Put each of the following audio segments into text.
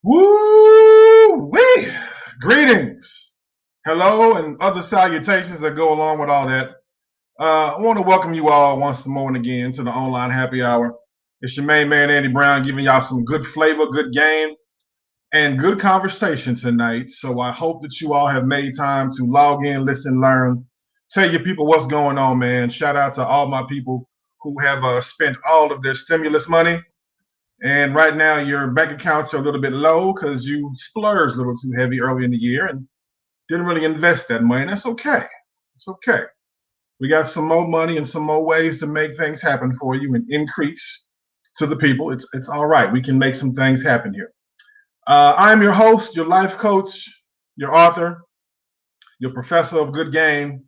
Woo-wee! Greetings, hello, and other salutations that go along with all that. I want to welcome you all once more and again to the online happy hour. It's your main man, Andy Brown, giving y'all some good flavor, good game, and good conversation tonight. So I hope that you all have made time to log in, listen, learn, tell your people what's going on, man. Shout out to all my people who have spent all of their stimulus money. And right now, your bank accounts are a little bit low because you splurged a little too heavy early in the year and didn't really invest that money. That's okay. It's okay. We got some more money and some more ways to make things happen for you and increase to the people. It's all right. We can make some things happen here. I'm your host, your life coach, your author, your professor of good game,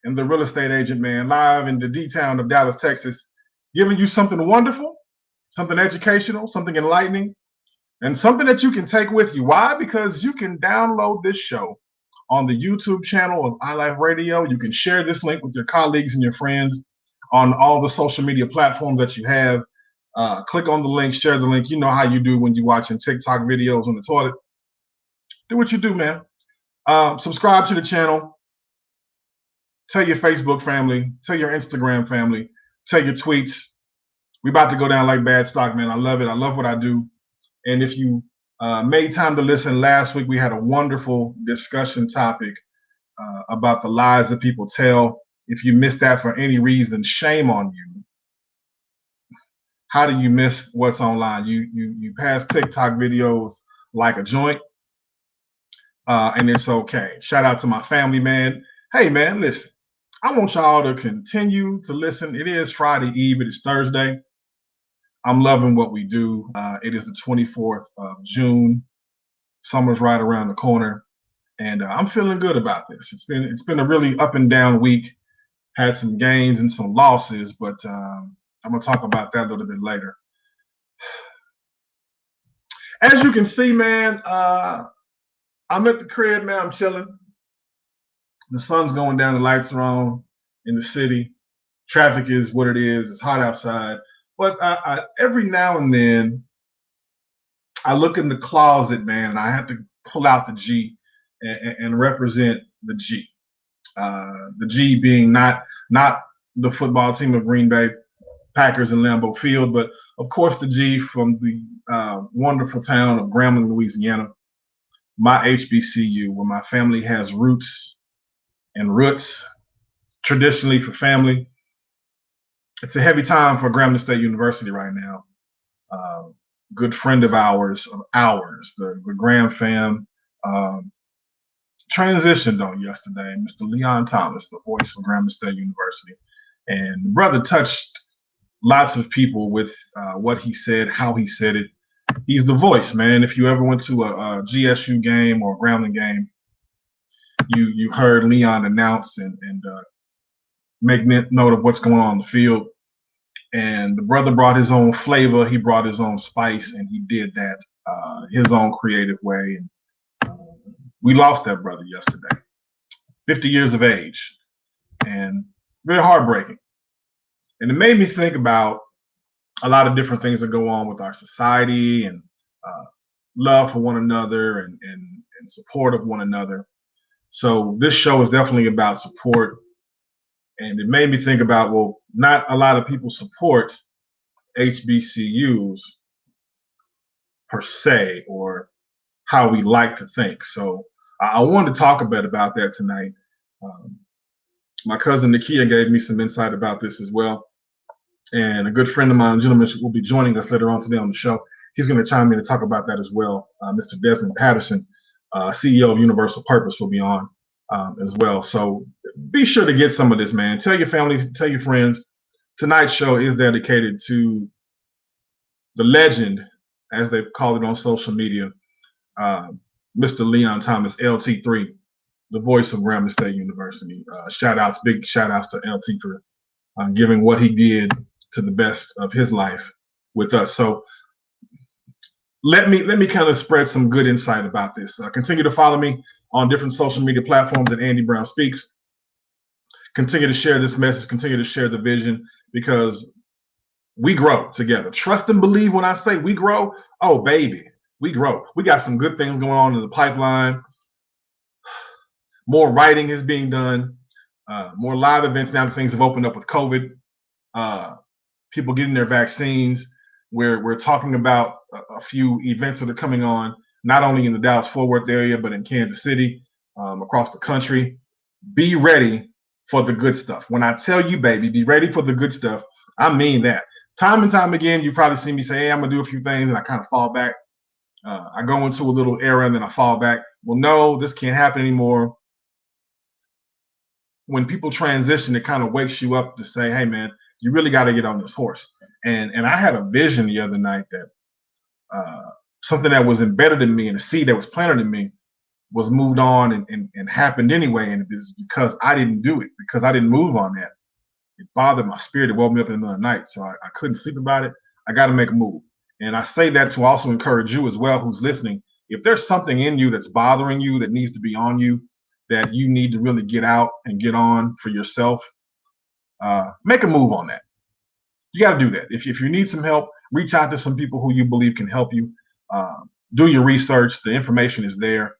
and the real estate agent, man, live in the D-town of Dallas, Texas, giving you something wonderful, something educational, something enlightening, and something that you can take with you. Why? Because you can download this show on the YouTube channel of iLife Radio. You can share this link with your colleagues and your friends on all the social media platforms that you have. Click on the link, share the link. You know how you do when you're watching TikTok videos on the toilet. Do what you do, man. Subscribe to the channel. Tell your Facebook family. Tell your Instagram family. Tell your tweets. We about to go down like bad stock, man. I love it. I love what I do. And if you made time to listen last week, we had a wonderful discussion topic about the lies that people tell. If you missed that for any reason, shame on you. How do you miss what's online? You pass TikTok videos like a joint, and it's okay. Shout out to my family, man. Hey, man, listen. I want y'all to continue to listen. It is Friday Eve. It is Thursday. I'm loving what we do. It is the 24th of June. Summer's right around the corner, and I'm feeling good about this. It's been a really up and down week. Had some gains and some losses, but I'm gonna talk about that a little bit later. As you can see, man, I'm at the crib, man. I'm chilling. The sun's going down, the lights are on in the city. Traffic is what it is. It's hot outside. But every now and then, I look in the closet, man, and I have to pull out the G and represent the G. The G being not the football team of Green Bay Packers in Lambeau Field, but of course the G from the wonderful town of Grambling, Louisiana, my HBCU, where my family has roots and roots traditionally for family. It's a heavy time for Grambling State University right now. Good friend of ours, the Graham fam, transitioned on yesterday. Mr. Leon Thomas, the voice of Grambling State University. And the brother touched lots of people with what he said, how he said it. He's the voice, man. If you ever went to a GSU game or a Grambling game, you heard Leon announce and make note of what's going on in the field. And the brother brought his own flavor. He brought his own spice, and he did that his own creative way. And we lost that brother yesterday, 50 years of age, and very heartbreaking. And it made me think about a lot of different things that go on with our society and love for one another and support of one another. So this show is definitely about support. And it made me think about, well, not a lot of people support HBCUs per se, or how we like to think. So I wanted to talk a bit about that tonight. My cousin Nakia gave me some insight about this as well. And a good friend of mine, a gentleman, will be joining us later on today on the show. He's going to chime in and talk about that as well. Mr. Desmond Patterson, CEO of Universal Purpose, will be on as well. So be sure to get some of this, man. Tell your family, tell your friends. Tonight's show is dedicated to the legend, as they call it on social media, Mr. Leon Thomas, LT3, the voice of Grambling State University. Big shout outs to LT for giving what he did to the best of his life with us. So let me kind of spread some good insight about this. Continue to follow me on different social media platforms at Andy Brown Speaks. Continue to share this message, continue to share the vision, because we grow together. Trust and believe when I say we grow. Oh, baby, we grow. We got some good things going on in the pipeline. More writing is being done. More live events now that things have opened up with COVID. People getting their vaccines. We're talking about a few events that are coming on, not only in the Dallas-Fort Worth area, but in Kansas City, across the country. Be ready for the good stuff. When I tell you, baby, be ready for the good stuff, I mean that. Time and time again, you probably see me say, hey, I'm going to do a few things, and I kind of fall back. I go into a little era, and then I fall back. Well, no, this can't happen anymore. When people transition, it kind of wakes you up to say, hey, man, you really got to get on this horse. And I had a vision the other night that something that was embedded in me and a seed that was planted in me was moved on and happened anyway. And it's because I didn't do it, because I didn't move on that. It bothered my spirit. It woke me up in the middle of the night. So I couldn't sleep about it. I got to make a move. And I say that to also encourage you as well, who's listening. If there's something in you that's bothering you, that needs to be on you, that you need to really get out and get on for yourself, make a move on that. You got to do that. If you need some help, reach out to some people who you believe can help you. Do your research. The information is there.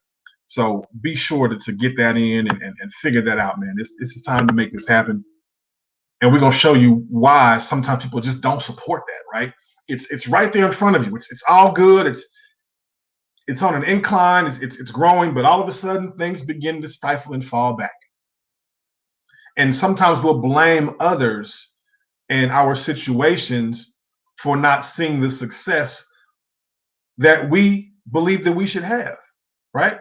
So be sure to get that in and figure that out, man. This is time to make this happen. And we're going to show you why sometimes people just don't support that, right? It's right there in front of you. It's all good. It's on an incline. It's growing, but all of a sudden things begin to stifle and fall back. And sometimes we'll blame others and our situations for not seeing the success that we believe that we should have, right?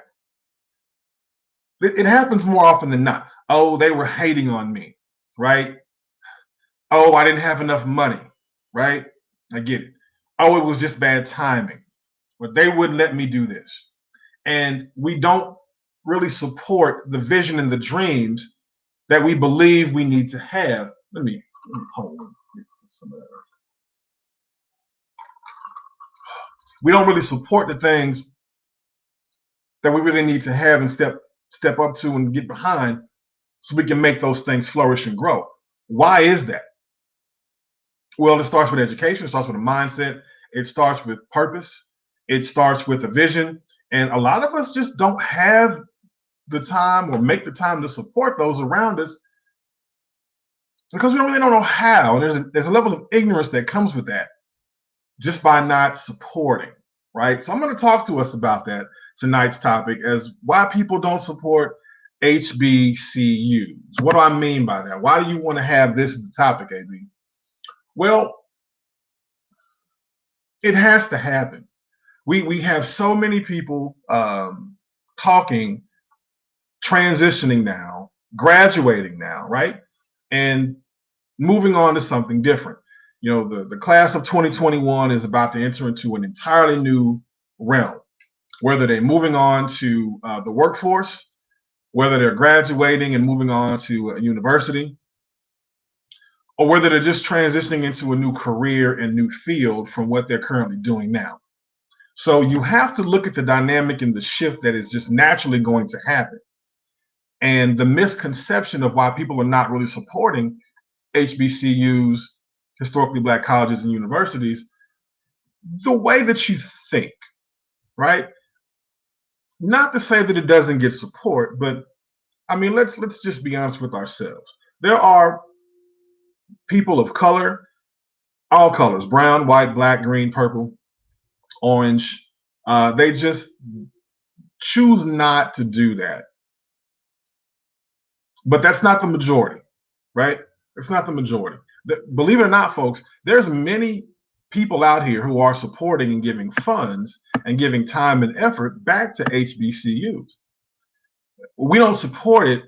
It happens more often than not. Oh, they were hating on me, right? Oh, I didn't have enough money, right? I get it. Oh, it was just bad timing. But they wouldn't let me do this. And we don't really support the vision and the dreams that we believe we need to have. Let me hold on. Some of that. We don't really support the things that we really need to have and step up to and get behind so we can make those things flourish and grow. Why is that? Well, it starts with education. It starts with a mindset. It starts with purpose. It starts with a vision. And a lot of us just don't have the time or make the time to support those around us because we really don't know how. And there's a level of ignorance that comes with that just by not supporting, right? So I'm going to talk to us about that tonight's topic as why people don't support HBCUs. What do I mean by that? Why do you want to have this as the topic, AB? Well, it has to happen. We have so many people talking, transitioning now, graduating now, right? And moving on to something different. You know, the class of 2021 is about to enter into an entirely new realm, whether they're moving on to the workforce, whether they're graduating and moving on to a university, or whether they're just transitioning into a new career and new field from what they're currently doing now. So you have to look at the dynamic and the shift that is just naturally going to happen. And the misconception of why people are not really supporting HBCUs, historically Black colleges and universities, the way that you think, right? Not to say that it doesn't get support, but I mean, let's just be honest with ourselves. There are people of color, all colors, brown, white, black, green, purple, orange. They just choose not to do that. But that's not the majority, right? It's not the majority. Believe it or not, folks, there's many people out here who are supporting and giving funds and giving time and effort back to HBCUs. We don't support it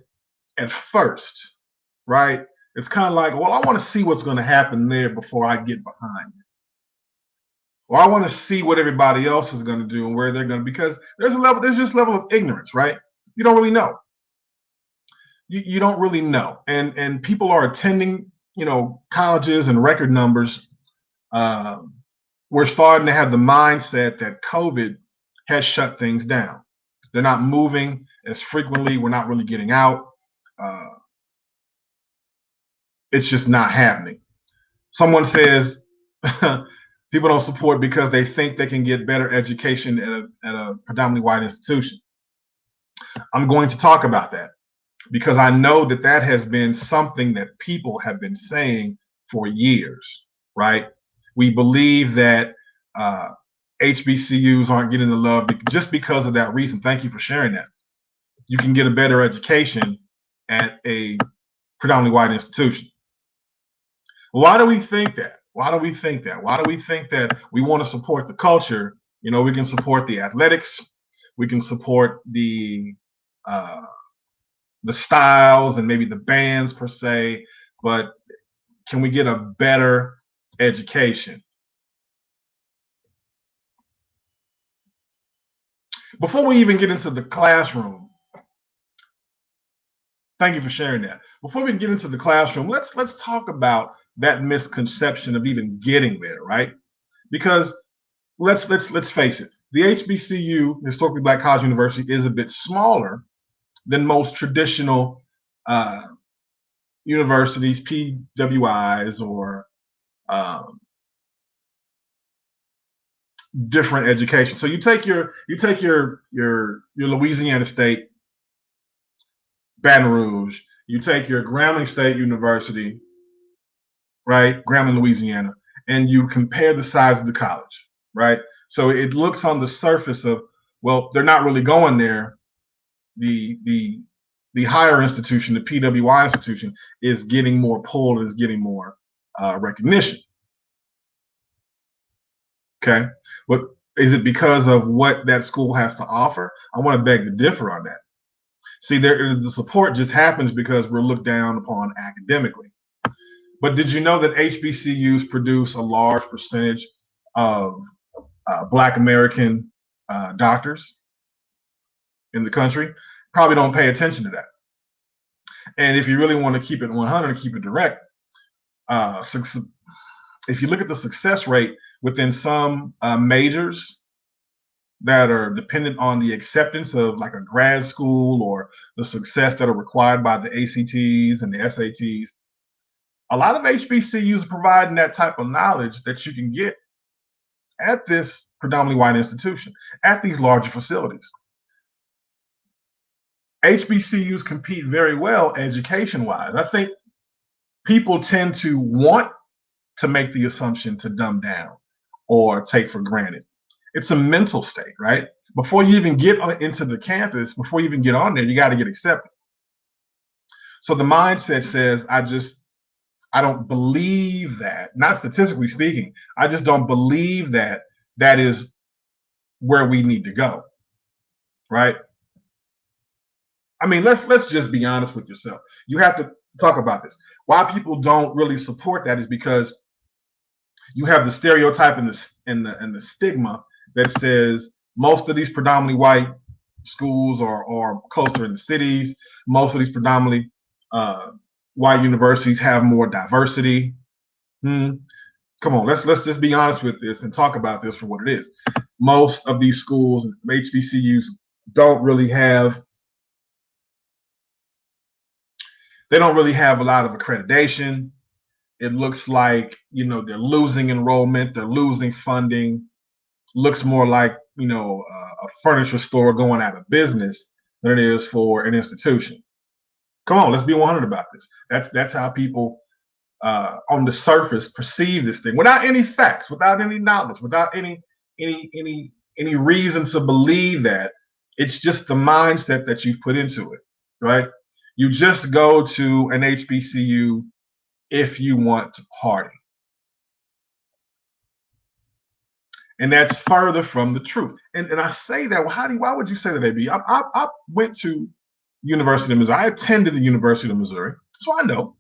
at first, right? It's kind of like, well, I want to see what's going to happen there before I get behind it. Or I want to see what everybody else is going to do and where they're going to, because there's just a level of ignorance, right? You don't really know. You don't really know. And people are attending, colleges and record numbers. We're starting to have the mindset that COVID has shut things down. They're not moving as frequently. We're not really getting out. It's just not happening. Someone says, People don't support because they think they can get better education at a predominantly white institution. I'm going to talk about that because I know that that has been something that people have been saying for years, right? We believe that HBCUs aren't getting the love just because of that reason. Thank you for sharing that. You can get a better education at a predominantly white institution. Why do we think that? Why do we think that? Why do we think that we want to support the culture? You know, we can support the athletics, we can support uh, the styles and maybe the bands per se, but can we get a better education? Before we even get into the classroom, thank you for sharing that. Before we can get into the classroom, let's talk about that misconception of even getting there, right? Because let's face it, the HBCU, historically black college university, is a bit smaller than most traditional universities, PWIs, or different education. So you take your Louisiana State, Baton Rouge. You take your Grambling State University, right, Grambling, Louisiana, and you compare the size of the college, right? So it looks on the surface of, well, they're not really going there. The higher institution, the PWI institution, is getting more pull, is getting more recognition. Okay, but is it because of what that school has to offer? I want to beg to differ on that. See, the support just happens because we're looked down upon academically. But did you know that HBCUs produce a large percentage of Black American doctors in the country? Probably don't pay attention to that. And if you really want to keep it 100 and keep it direct, if you look at the success rate within some majors that are dependent on the acceptance of like a grad school or the success that are required by the ACTs and the SATs, a lot of HBCUs are providing that type of knowledge that you can get at this predominantly white institution, at these larger facilities. HBCUs compete very well education-wise. I think people tend to want to make the assumption to dumb down or take for granted. It's a mental state, right? Before you even get into the campus, before you even get on there, you got to get accepted. So the mindset says, I don't believe that, not statistically speaking, I just don't believe that that is where we need to go, right? I mean, let's just be honest with yourself. You have to talk about this. Why people don't really support that is because you have the stereotype and the stigma that says most of these predominantly white schools are closer in the cities. Most of these predominantly white universities have more diversity. Come on, let's just be honest with this and talk about this for what it is. Most of these schools, HBCUs, don't really have a lot of accreditation. It looks like, you know, they're losing enrollment, they're losing funding. Looks more like, you know, a furniture store going out of business than it is for an institution. Come on, let's be 100 about this. That's how people on the surface perceive this thing without any facts, without any knowledge, without any reason to believe that. It's just the mindset that you've put into it, right? You just go to an HBCU if you want to party. And that's further from the truth. And I say that, well, why would you say that, AB? I went to University of Missouri. I attended the University of Missouri, so I know.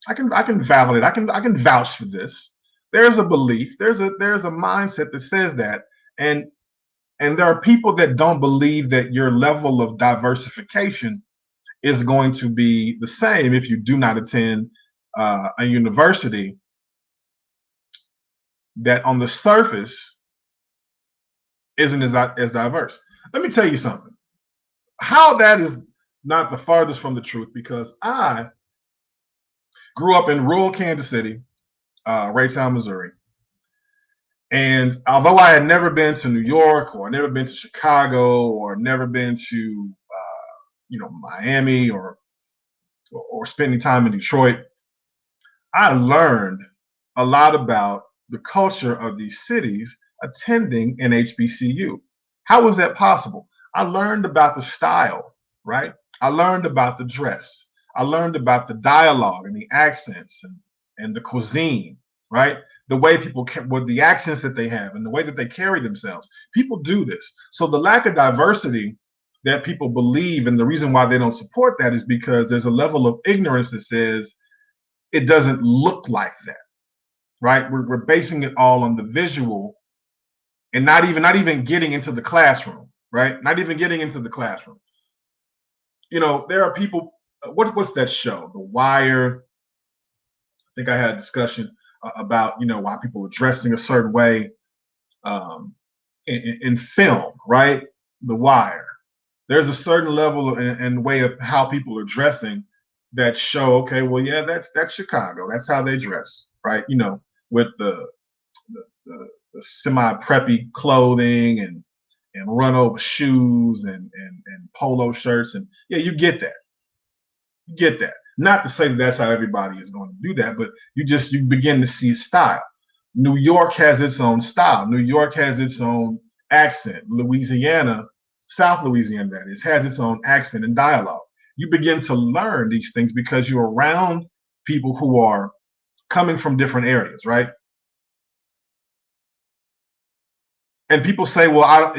I can validate. I can vouch for this. There's a belief. There's a mindset that says that, and there are people that don't believe that your level of diversification is going to be the same if you do not attend a university that on the surface isn't as diverse. Let me tell you something. How that is not the farthest from the truth, because I grew up in rural Kansas City, Raytown, Missouri, And although I had never been to New York or never been to Chicago or never been to, Miami or spending time in Detroit, I learned a lot about the culture of these cities attending an HBCU. How was that possible? I learned about the style, right? I learned about the dress. I learned about the dialogue and the accents and the cuisine, right? The way people, with the accents that they have and the way that they carry themselves. People do this. So the lack of diversity that people believe, and the reason why they don't support that is because there's a level of ignorance that says it doesn't look like that, right? We're basing it all on the visual and not even getting into the classroom, right? Not even getting into the classroom. There are people. What's that show? The Wire. I think I had a discussion about why people are dressing a certain way in film, right? The Wire. There's a certain level and way of how people are dressing that show, okay, well, yeah, that's Chicago. That's how they dress, right? With the semi preppy clothing and run over shoes and polo shirts, and yeah, you get that. You get that. Not to say that that's how everybody is going to do that, but you begin to see style. New York has its own style. New York has its own accent. Louisiana, South Louisiana, that is, has its own accent and dialogue. You begin to learn these things because you're around people who are coming from different areas, right? And people say, well,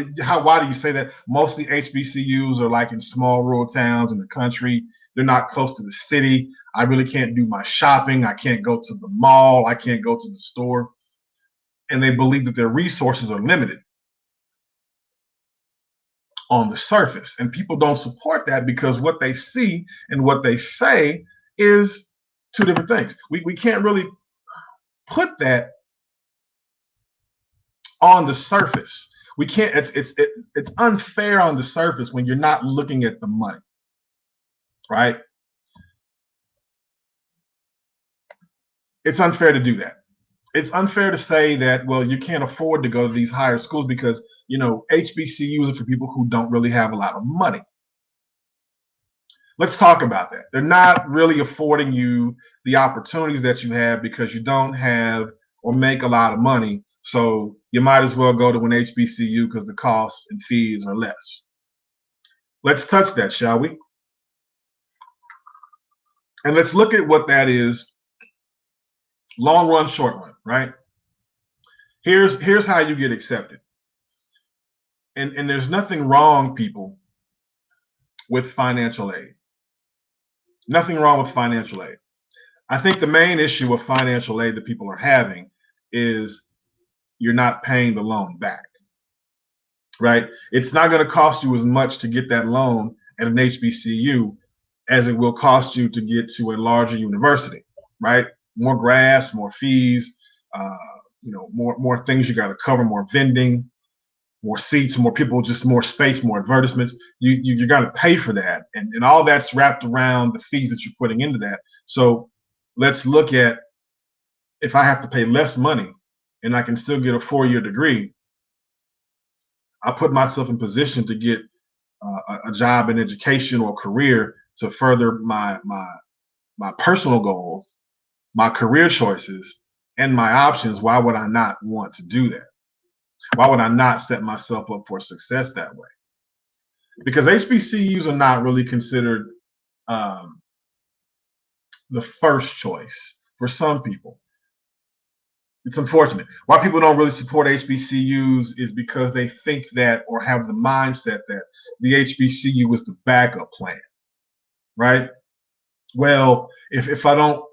why do you say that? Mostly HBCUs are like in small rural towns in the country. They're not close to the city. I really can't do my shopping. I can't go to the mall. I can't go to the store. And they believe that their resources are limited on the surface. And people don't support that because what they see and what they say is two different things. We can't really put that on the surface. We can't. It's unfair on the surface when you're not looking at the money, right? It's unfair to do that. It's unfair to say that, well, you can't afford to go to these higher schools because HBCUs are for people who don't really have a lot of money. Let's talk about that. They're not really affording you the opportunities that you have because you don't have or make a lot of money. So you might as well go to an HBCU because the costs and fees are less. Let's touch that, shall we? And let's look at what that is. Long run, short run, right? Here's how you get accepted. And there's nothing wrong, people, with financial aid. Nothing wrong with financial aid. I think the main issue with financial aid that people are having is you're not paying the loan back, right? It's not going to cost you as much to get that loan at an HBCU as it will cost you to get to a larger university, right? More grass, more fees, more things you got to cover, more vending, more seats, more people, just more space, more advertisements. You got to pay for that, and all that's wrapped around the fees that you're putting into that. So let's look at, if I have to pay less money and I can still get a 4-year degree, I put myself in position to get a job in education or career to further my personal goals, my career choices, and my options. Why would I not want to do that? Why would I not set myself up for success that way? Because HBCUs are not really considered the first choice for some people. It's unfortunate. Why people don't really support HBCUs is because they think that, or have the mindset that, the HBCU is the backup plan, right? Well, if I don't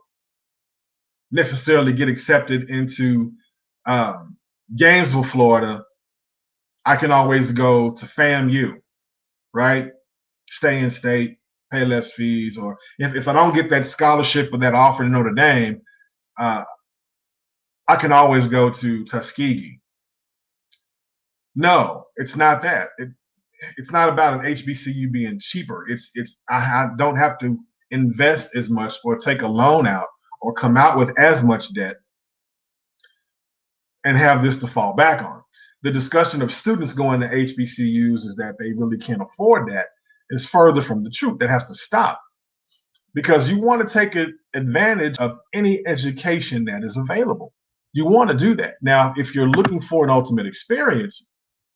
necessarily get accepted into Gainesville, Florida, I can always go to FAMU, right? Stay in state, pay less fees. Or if I don't get that scholarship or that offer to Notre Dame, I can always go to Tuskegee. No, it's not that. It's not about an HBCU being cheaper. I don't have to invest as much or take a loan out or come out with as much debt and have this to fall back on. The discussion of students going to HBCUs is that they really can't afford that is further from the truth. That has to stop, because you want to take advantage of any education that is available. You want to do that. Now, if you're looking for an ultimate experience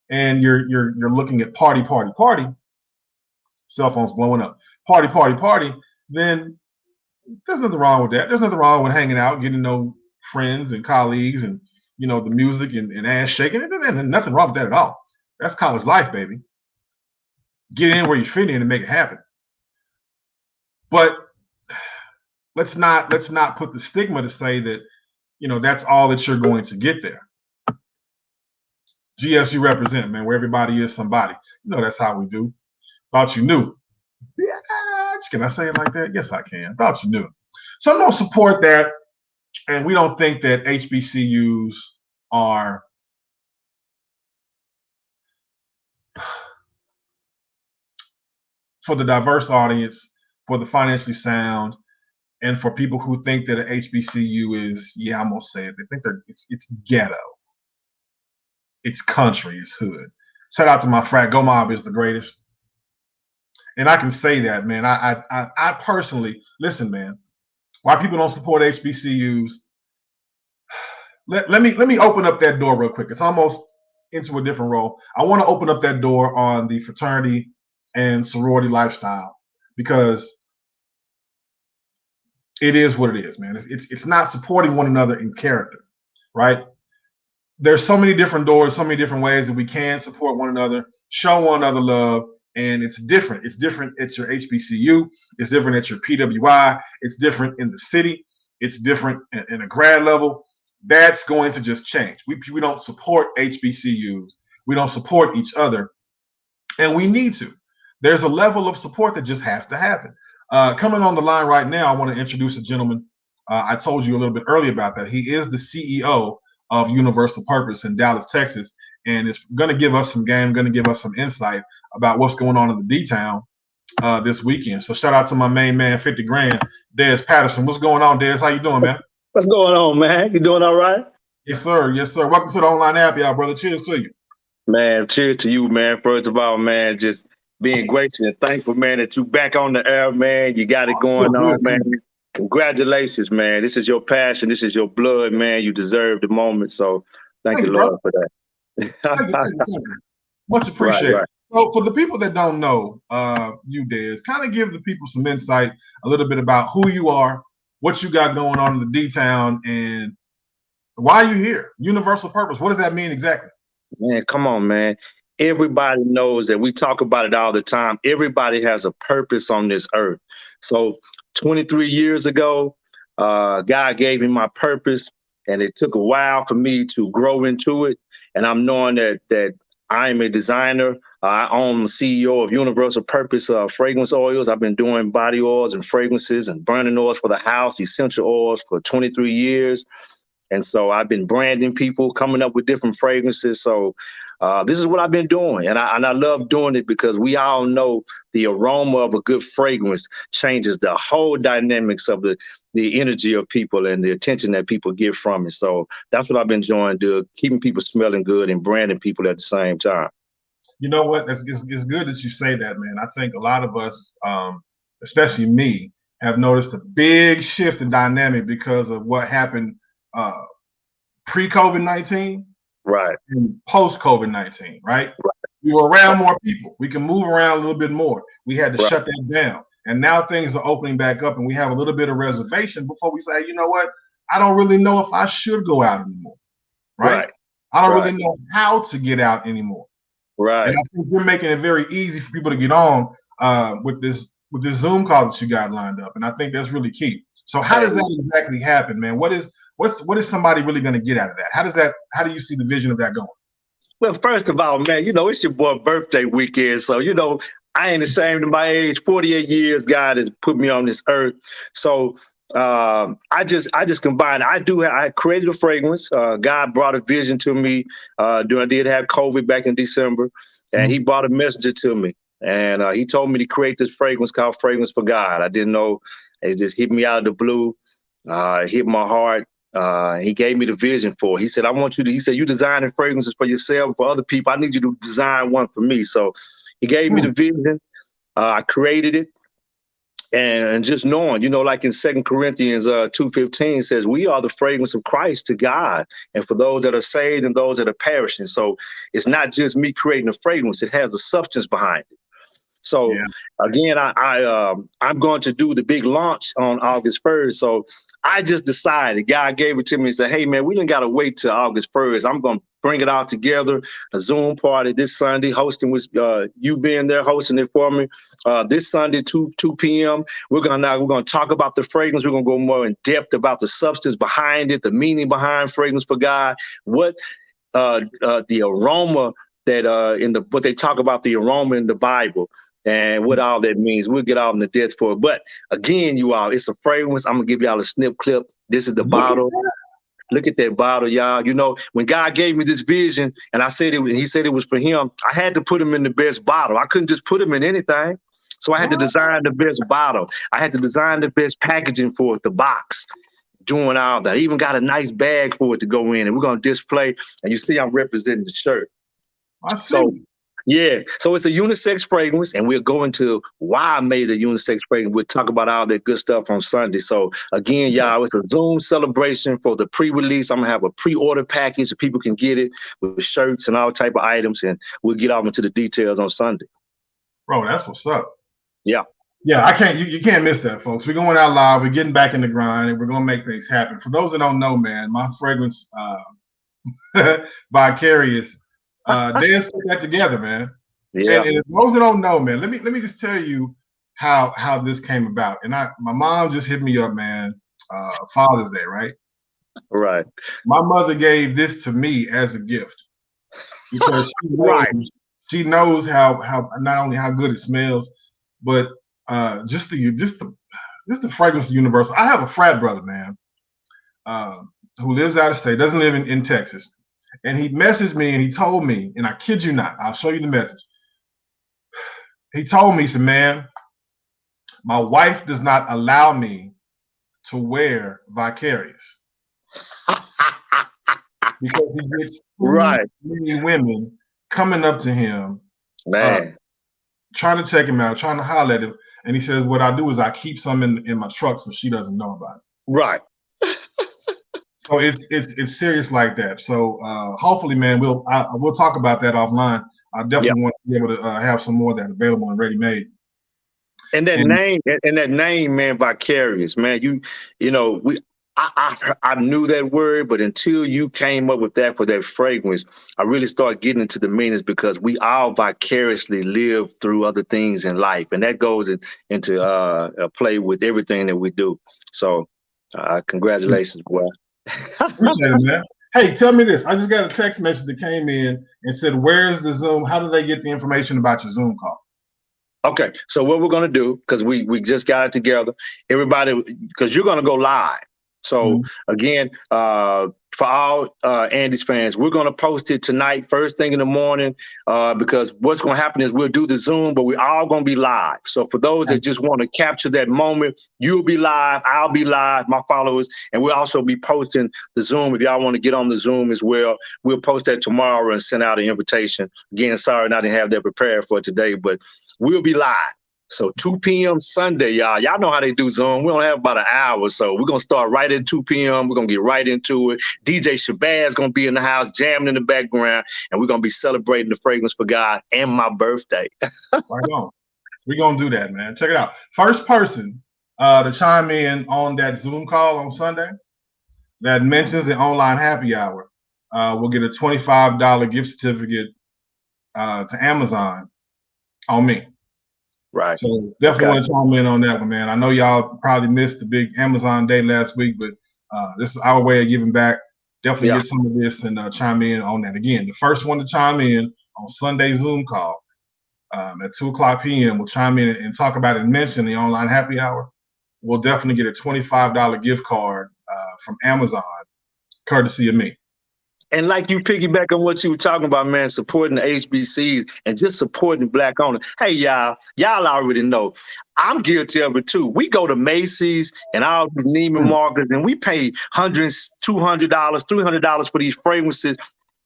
and you're looking at party, cell phones blowing up, party, then there's nothing wrong with that. There's nothing wrong with hanging out, getting to know friends and colleagues, and the music and ass shaking. There's nothing wrong with that at all. That's college life, baby. Get in where you fit in and make it happen. But let's not put the stigma to say that that's all that you're going to get there. GSU represent, man, where everybody is somebody. That's how we do. Thought you knew. Bitch, can I say it like that? Yes, I can. Thought you knew. Some don't support that, and we don't think that HBCUs are for the diverse audience, for the financially sound, and for people who think that an HBCU is, I'm gonna say it, they think it's ghetto. It's country, it's hood. Shout out to my frat. Go Mob is the greatest. And I can say that, man. I personally, listen, man, why people don't support HBCUs, let me open up that door real quick. It's almost into a different role. I want to open up that door on the fraternity and sorority lifestyle, because it is what it is, man. It's not supporting one another in character, right? There's so many different doors, so many different ways that we can support one another, show one another love, and it's different. It's different at your HBCU. It's different at your PWI. It's different in the city. It's different in a grad level. That's going to just change. We don't support HBCUs. We don't support each other, and we need to. There's a level of support that just has to happen. Coming on the line right now, I want to introduce a gentleman. I told you a little bit earlier about that. He is the CEO of Universal Purpose in Dallas, Texas, and it's going to give us some game, going to give us some insight about what's going on in the D-Town this weekend. So shout out to my main man, 50 grand, Dez Patterson. What's going on, Dez? How you doing, man? What's going on, man? You doing all right? Yes, sir. Yes, sir. Welcome to the Online Happy Hour, brother. Cheers to you. Man, cheers to you, man. First of all, man, just being grateful and thankful, man, that you back on the air, man. You got it going on, man. Congratulations, man. This is your passion. This is your blood, man. You deserve the moment. So thank you, Lord, for that. Thank you. Much appreciated. Right. So for the people that don't know you, Dez, kind of give the people some insight, a little bit about who you are, what you got going on in the D-Town, and why are you here? Universal Purpose. What does that mean exactly? Man, come on, man. Everybody knows that we talk about it all the time. Everybody has a purpose on this earth. So 23 years ago, God gave me my purpose, and it took a while for me to grow into it. And I'm knowing that I am a designer. I own the CEO of Universal Purpose fragrance oils. I've been doing body oils and fragrances and burning oils for the house, essential oils for 23 years. And so I've been branding people, coming up with different fragrances. So this is what I've been doing. And I love doing it because we all know the aroma of a good fragrance changes the whole dynamics of the energy of people and the attention that people get from it. So that's what I've been enjoying, keeping people smelling good and branding people at the same time. You know what? It's good that you say that, man. I think a lot of us, especially me, have noticed a big shift in dynamic because of what happened pre-COVID-19, right, and post-COVID-19, right? We were around more people. We can move around a little bit more. We had to shut that down, and now things are opening back up, and we have a little bit of reservation before we say, you know what? I don't really know if I should go out anymore, right? I don't really know how to get out anymore, right? And I think you're making it very easy for people to get on with this Zoom call that you got lined up, and I think that's really key. So how does that exactly happen, man? What is somebody really going to get out of that? How do you see the vision of that going? Well, first of all, man, it's your boy birthday weekend. So, I ain't ashamed of my age. 48 years, God has put me on this earth. So I just combined. I created a fragrance. God brought a vision to me. I did have COVID back in December, and he brought a messenger to me. And he told me to create this fragrance called Fragrance for God. I didn't know. It just hit me out of the blue, hit my heart. He gave me the vision for it. He said, I want you to, he said, you designing fragrances for yourself, for other people. I need you to design one for me. So he gave me the vision. I created it. And just knowing, like in 2 Corinthians 2:15 says, we are the fragrance of Christ to God, and for those that are saved and those that are perishing. So it's not just me creating a fragrance, it has a substance behind it. So again, I'm going to do the big launch on August 1st. So I just decided, God gave it to me and said, hey man, we didn't got to wait till August 1st. I'm going to bring it all together, a Zoom party this Sunday, hosting with you being there, hosting it for me. This Sunday, 2 p.m. We're going to talk about the fragrance. We're going to go more in depth about the substance behind it, the meaning behind fragrance for God, what the aroma that what they talk about, the aroma in the Bible, and what all that means. We'll get all in the depth for it. But again, you all, it's a fragrance. I'm gonna give y'all a snip clip. This is the bottle. Look at that bottle, y'all. When God gave me this vision and he said it was for him, I had to put him in the best bottle. I couldn't just put him in anything. So I had to design the best bottle. I had to design the best packaging for it, the box, doing all that. I even got a nice bag for it to go in, and we're gonna display. And you see I'm representing the shirt. I see. So so it's a unisex fragrance, and we'll go into why I made a unisex fragrance. We'll talk about all that good stuff on Sunday. So again, y'all, it's a Zoom celebration for the pre-release. I'm gonna have a pre-order package so people can get it with shirts and all type of items, and we'll get off into the details on Sunday. Bro, that's what's up. Yeah. Yeah, I can't. You can't miss that, folks. We're going out live. We're getting back in the grind, and we're gonna make things happen. For those that don't know, man, my fragrance, Vicarious. Dan's put that together, man. Yeah. And those that don't know, man, let me just tell you how this came about. And my mom just hit me up, man. Father's Day, right? Right. My mother gave this to me as a gift because she knows how not only how good it smells, but just the fragrance of universal. I have a frat brother, man, who lives out of state, doesn't live in Texas. And he messaged me and he told me, and I kid you not, I'll show you the message. He told me, he said, man, my wife does not allow me to wear Vicarious because he gets many women coming up to him, man, trying to check him out, trying to holler at him. And he says, what I do is I keep some in my truck so she doesn't know about it. Right. So it's serious like that. So hopefully, man, we'll talk about that offline. I definitely want to be able to have some more of that available and ready made. And that name, man, Vicarious, man. I knew that word, but until you came up with that for that fragrance, I really started getting into the meanings, because we all vicariously live through other things in life, and that goes into play with everything that we do. So, congratulations, boy. Appreciate it, man. Hey, tell me this. I just got a text message that came in and said, where's the Zoom? How do they get the information about your Zoom call? Okay, so what we're going to do, because we just got it together, everybody, because you're going to go live. So again, for all Andy's fans, we're going to post it tonight, first thing in the morning, because what's going to happen is we'll do the Zoom, but we're all going to be live. So for those that just want to capture that moment, you'll be live, I'll be live, my followers, and we'll also be posting the Zoom. If y'all want to get on the Zoom as well, we'll post that tomorrow and send out an invitation. Again, sorry not to have that prepared for today, but we'll be live. So 2 p.m. Sunday, y'all. Y'all know how they do Zoom. We only have about an hour, so we're going to start right at 2 p.m. We're going to get right into it. DJ Shabazz going to be in the house, jamming in the background, and we're going to be celebrating the fragrance for God and my birthday. Right on. We're going to do that, man. Check it out. First person to chime in on that Zoom call on Sunday that mentions the online happy hour will get a $25 gift certificate to Amazon on me. Right. So definitely want to chime in on that one, man. I know y'all probably missed the big Amazon day last week, but this is our way of giving back. Definitely get some of this and chime in on that. Again, the first one to chime in on Sunday Zoom call at 2:00 p.m. will chime in and talk about it and mention the online happy hour. We'll definitely get a $25 gift card from Amazon, courtesy of me. And like you piggyback on what you were talking about, man, supporting the HBCs and just supporting black owners. Hey, y'all already know I'm guilty of it too. We go to Macy's and all these Neiman Marcus and we pay $100, $200, $300 for these fragrances.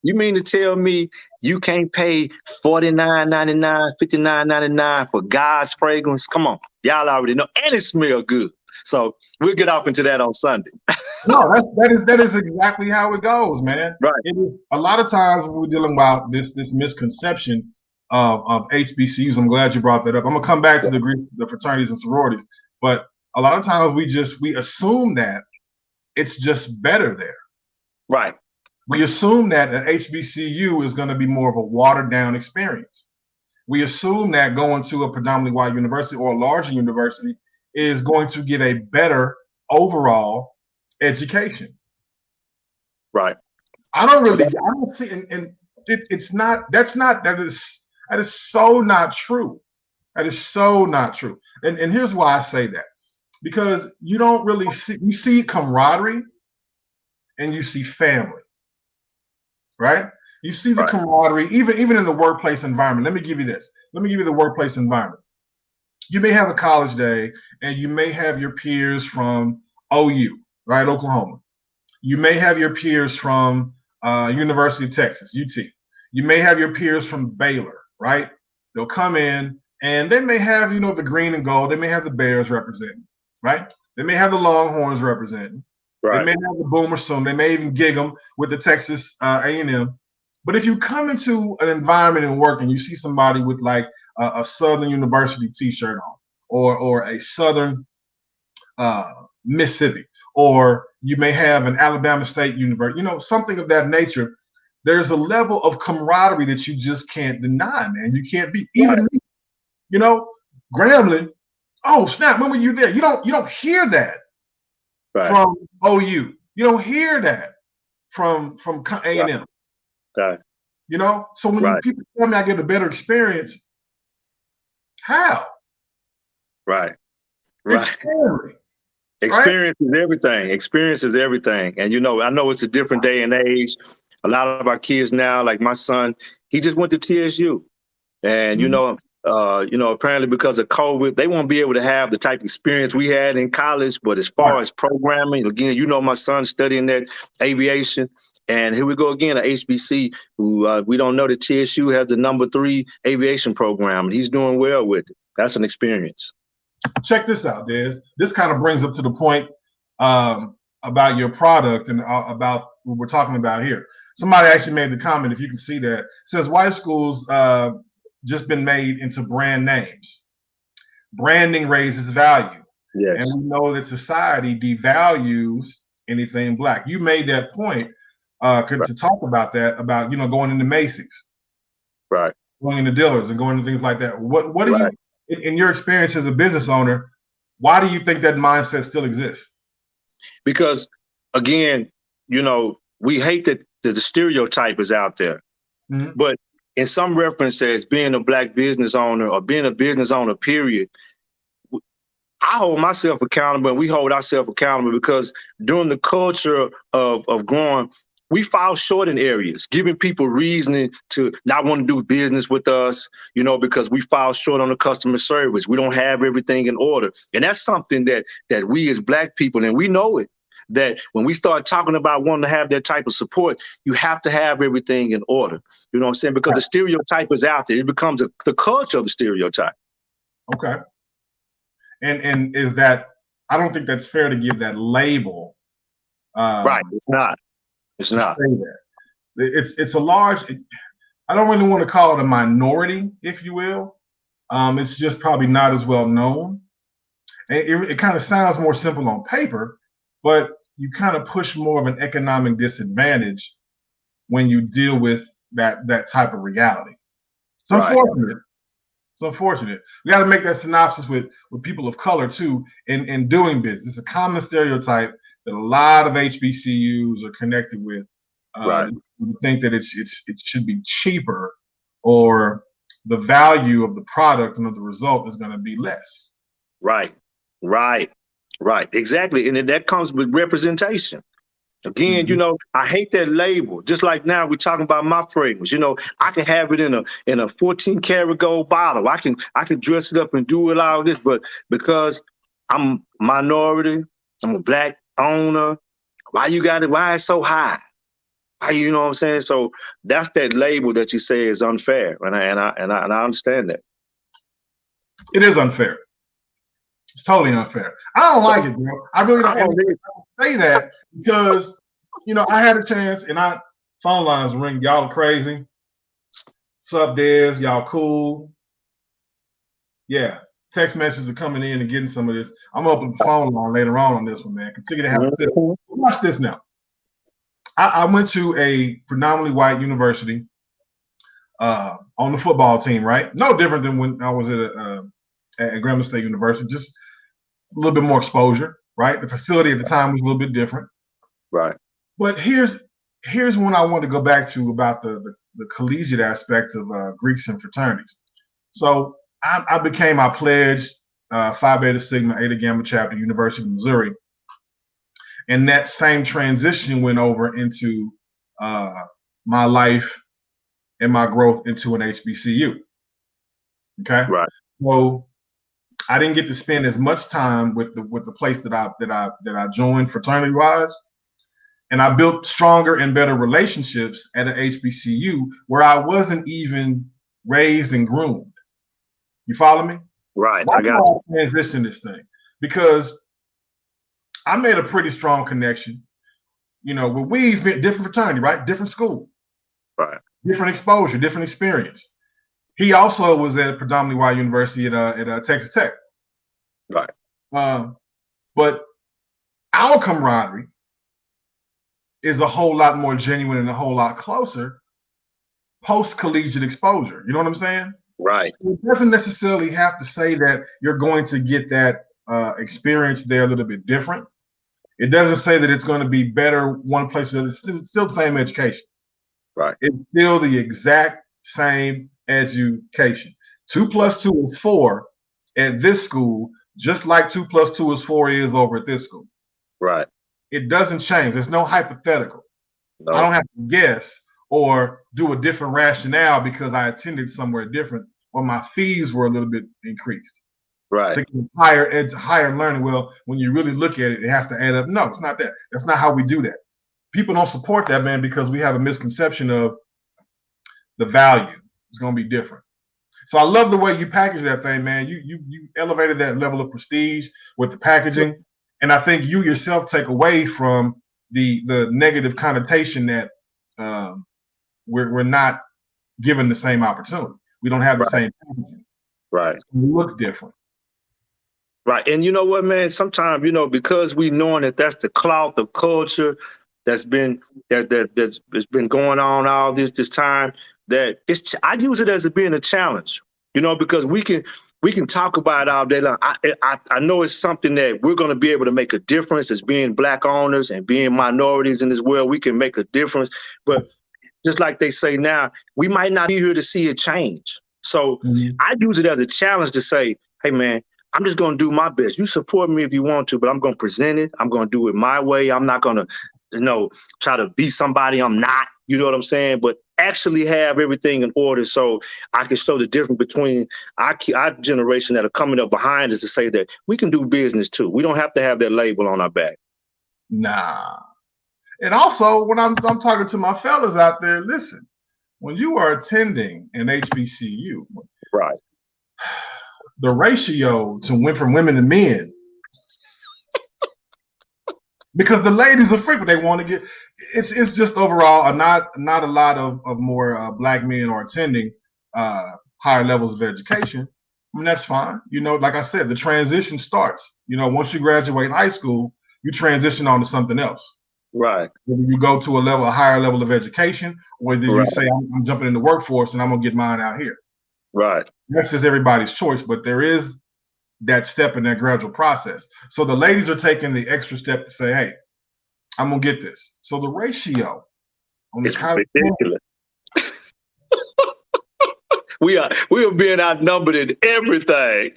You mean to tell me you can't pay $49.99, $59.99 for God's fragrance? Come on, y'all already know, and it smells good. So we'll get off into that on Sunday. No, that is exactly how it goes, man. Right. A lot of times when we're dealing about this misconception of HBCUs, I'm glad you brought that up. I'm gonna come back to the fraternities and sororities, but a lot of times we assume that it's just better there. Right. We assume that an HBCU is going to be more of a watered down experience. We assume that going to a predominantly white university or a larger university is going to get a better overall education. Right. I don't see, and that is so not true. That is so not true. And here's why I say that. Because you don't really you see camaraderie and you see family. Right? You see the camaraderie, even in the workplace environment. Let me give you this. Let me give you the workplace environment. You may have a college day, and you may have your peers from OU, right, Oklahoma. You may have your peers from University of Texas, UT. You may have your peers from Baylor, right? They'll come in, and they may have, the green and gold. They may have the Bears representing, right? They may have the Longhorns representing. Right. They may have the Boomer soon. They may even gig them with the Texas A&M. But if you come into an environment and work and you see somebody with like a Southern University T-shirt on, or a Southern Mississippi, or you may have an Alabama State University, something of that nature, there's a level of camaraderie that you just can't deny, man. You can't be even me, Grambling. Oh snap! When were you there? You don't hear that. Right. From OU. You don't hear that from A&M. Right. So when people tell me I get a better experience, how? Right. It's family. Experience is everything. Experience is everything. And I know it's a different day and age. A lot of our kids now, like my son, he just went to TSU. And apparently because of COVID, they won't be able to have the type of experience we had in college. But as far as programming, again, my son's studying that aviation. And here we go again, at HBC, who we don't know that TSU has the #3 aviation program. And he's doing well with it. That's an experience. Check this out, Des. This kind of brings up to the point about your product and about what we're talking about here. Somebody actually made the comment, if you can see that, it says white schools just been made into brand names. Branding raises value. Yes. And we know that society devalues anything black. You made that point to talk about that, about, going into Macy's. Right. Going into dealers and going into things like that. What do you, in your experience as a business owner, why do you think that mindset still exists? Because, again, we hate that the stereotype is out there. Mm-hmm. But in some references, being a black business owner or being a business owner, period, I hold myself accountable and we hold ourselves accountable because during the culture of growing, we fall short in areas, giving people reasoning to not want to do business with us, because we fall short on the customer service. We don't have everything in order. And that's something that we as black people, and we know it, that when we start talking about wanting to have that type of support, you have to have everything in order. You know what I'm saying? Because the stereotype is out there. It becomes the culture of the stereotype. Okay. And is that, I don't think that's fair to give that label. Right. It's not. It's not. It's a large, I don't really want to call it a minority, if you will. It's just probably not as well known. It kind of sounds more simple on paper, but you kind of push more of an economic disadvantage when you deal with that type of reality. It's unfortunate. It's unfortunate. We got to make that synopsis with people of color too in doing business. It's a common stereotype that a lot of HBCUs are connected with. You think that it should be cheaper, or the value of the product and of the result is going to be less. Right. Exactly. And then that comes with representation. Again, Mhm. I hate that label. Just like now we're talking about my fragrance. I can have it in a 14 karat gold bottle. I can dress it up and do it all this, but because I'm minority, I'm a black owner. Why you got it? Why it's so high? Why, you know what I'm saying? So that's that label that you say is unfair, and I understand that. It is unfair. It's totally unfair. I don't So like it, bro. I really I don't. And don't need. I don't say that because, I had a chance and phone lines ring. Y'all are crazy. What's up, Dez? Y'all cool? Yeah. Text messages are coming in and getting some of this. I'm gonna open the phone line later on this one, man. Continue to have a sit. Mhm. Watch this now. I went to a predominantly white university on the football team, right? No different than when I was at Grambling State University, just a little bit more exposure, right? The facility at the time was a little bit different. Right. But here's one I want to go back to about the collegiate aspect of Greeks and fraternities. So I pledged Phi Beta Sigma Eta Gamma chapter, University of Missouri, and that same transition went over into my life and my growth into an HBCU. Okay, Right. so I didn't get to spend as much time with the place that I joined fraternity wise, and I built stronger and better relationships at an HBCU where I wasn't even raised and groomed. You follow me? Right. Why I do got you. I transition this thing? Because I made a pretty strong connection. With Weeds being different fraternity, right? Different school, Right. different exposure, different experience. He also was at a predominantly white university at Texas Tech. Right. But our camaraderie is a whole lot more genuine and a whole lot closer post collegiate exposure. You know what I'm saying? Right. It doesn't necessarily have to say that you're going to get that experience there a little bit different. It doesn't say that it's going to be better one place or the other. It's still the same education. Right. It's still the exact same education. 2 plus 2 is 4 at this school, just like 2 plus 2 is 4 is over at this school. Right. It doesn't change. There's no hypothetical. No. I don't have to guess or do a different rationale because I attended somewhere different or my fees were a little bit increased. Right. To get higher learning. Well, when you really look at it, it has to add up. No, it's not that. That's not how we do that. People don't support that, man, because we have a misconception of the value. It's going to be different. So I love the way you package that thing, man. You elevated that level of prestige with the packaging, and I think you yourself take away from the negative connotation that we're not given the same opportunity. We don't have the Right. same packaging. Right. It's going to look different. Right. And you know what, man? Sometimes, because we knowing that that's the cloth of culture that's been that's been going on all this time, that I use it as being a challenge, because we can talk about it all day long. I know it's something that we're going to be able to make a difference as being Black owners and being minorities in this world. We can make a difference. But just like they say now, we might not be here to see a change. So I use it as a challenge to say, hey, man, I'm just going to do my best. You support me if you want to, but I'm going to present it. I'm going to do it my way. I'm not going to, try to be somebody I'm not, you know what I'm saying? But actually have everything in order so I can show the difference between our generation that are coming up behind us to say that we can do business too. We don't have to have that label on our back. Nah. And also, when I'm talking to my fellas out there, listen, when you are attending an HBCU, right, the ratio from women to men, because the ladies are frequent, they want to get. It's just overall not a lot of more Black men are attending higher levels of education. I mean, that's fine. Like I said, the transition starts. Once you graduate high school, you transition on to something else. Right. Whether you go to a higher level of education, or whether you say I'm jumping in the workforce and I'm gonna get mine out here. Right. That's just everybody's choice, but there is that step in that gradual process. So the ladies are taking the extra step to say, "Hey, I'm gonna get this." So the ratio on it's ridiculous. we are being outnumbered in everything.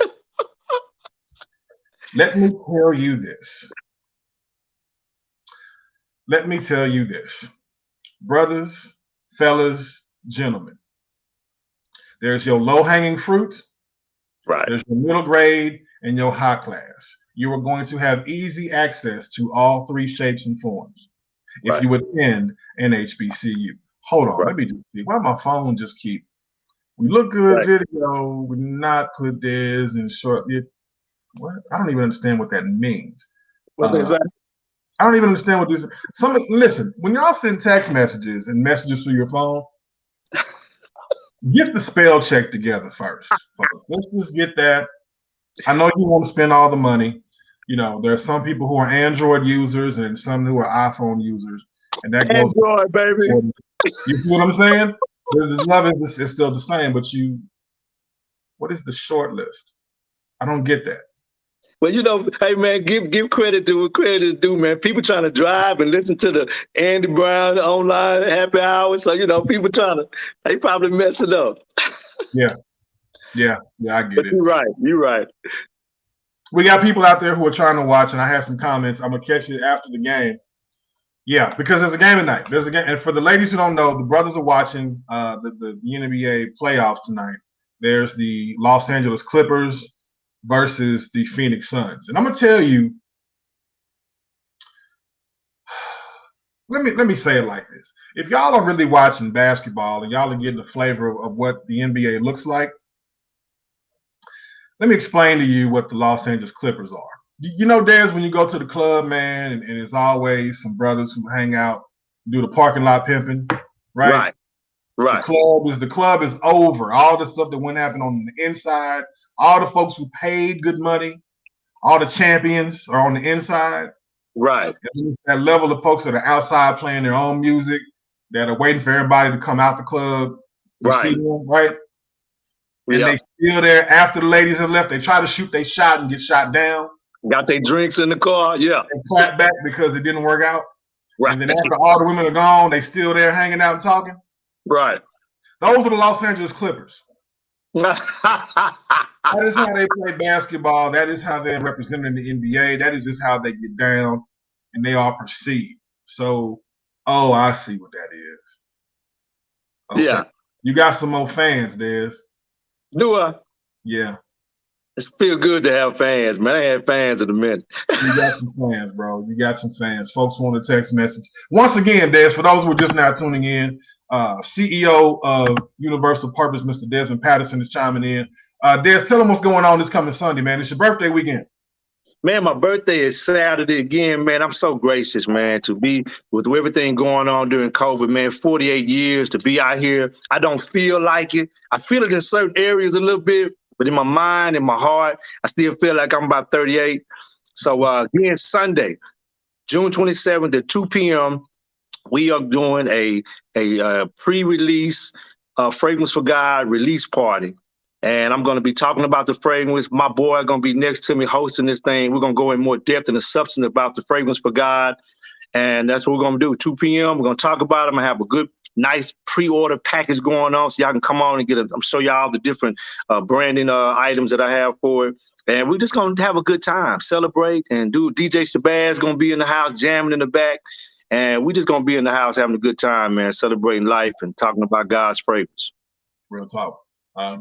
Let me tell you this. let me tell you this, brothers, fellas, gentlemen. There's your low-hanging fruit, Right. there's your middle grade, and your high class. You are going to have easy access to all three shapes and forms if Right. you attend an HBCU. Hold on, Right. let me just see. Why my phone just keep? We look good Right. video, we not put this in short. What? I don't even understand what that means. What they say? I don't even understand what this. Listen, when y'all send text messages and messages through your phone, get the spell check together first. Let's just get that. I know you want to spend all the money. You know, there are some people who are Android users and some who are iPhone users, and that goes. Android, baby. You see what I'm saying? The love is still the same, but what is the short list? I don't get that. Well, you know, hey man, give credit to what credit is due, man. People trying to drive and listen to the Andy Brown online happy hour. So, you know, people they probably mess it up. Yeah, I get But it. You're right. We got people out there who are trying to watch, and I have some comments. I'm gonna catch it after the game. Yeah, because there's a game tonight. There's a game, and for the ladies who don't know, the brothers are watching the NBA playoffs tonight. There's the Los Angeles Clippers versus the Phoenix Suns, and I'm gonna tell you. Let me say it like this: if y'all are really watching basketball and y'all are getting a flavor of what the NBA looks like, let me explain to you what the Los Angeles Clippers are. You know, Des, when you go to the club, man, and there's always some brothers who hang out, do the parking lot pimping, right? Right. The club is over. All the stuff that went happen on the inside, all the folks who paid good money, all the champions are on the inside. Right. That level of folks that are outside playing their own music, that are waiting for everybody to come out the club. You see them, right? And they still there after the ladies have left. They try to shoot their shot and get shot down. Got their drinks in the car, yeah. They clap back because it didn't work out. Right. And then after all the women are gone, they still there hanging out and talking. Right. Those are the Los Angeles Clippers. That is how they play basketball. That is how they're represented in the NBA. That is just how they get down and they all proceed. So, I see what that is. Okay. Yeah. You got some more fans, Des. Do I? Yeah. It feels good to have fans, man. I had fans in a minute. You got some fans, bro. You got some fans. Folks want a text message. Once again, Des, for those who are just now tuning in, CEO of Universal Purpose, Mr. Desmond Patterson, is chiming in. Des, tell them what's going on this coming Sunday, man. It's your birthday weekend. Man, my birthday is Saturday again, man. I'm so gracious, man, to be with everything going on during COVID, man. 48 years to be out here. I don't feel like it. I feel it in certain areas a little bit, but in my mind, in my heart, I still feel like I'm about 38. So again, Sunday, June 27th at 2 p.m., we are doing a pre-release Fragrance for God release party. And I'm going to be talking about the fragrance. My boy going to be next to me hosting this thing. We're going to go in more depth and the substance about the fragrance for God. And that's what we're going to do. 2 p.m. We're going to talk about it. I'm going to have a good, nice pre-order package going on so y'all can come on and I'm show y'all the different branding items that I have for it. And we're just going to have a good time, celebrate, and do. DJ Shabazz going to be in the house jamming in the back. And we're just going to be in the house having a good time, man, celebrating life and talking about God's fragrance. Real talk.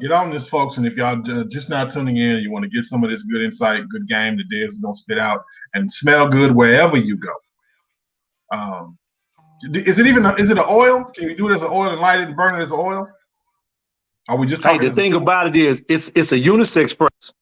Get on this, folks, and if y'all just not tuning in, you want to get some of this good insight, good game that Des is going to spit out and smell good wherever you go. Is it an oil? Can you do it as an oil and light it and burn it as oil? Are we just talking? Hey, the thing about it is it's a unisex fragrance.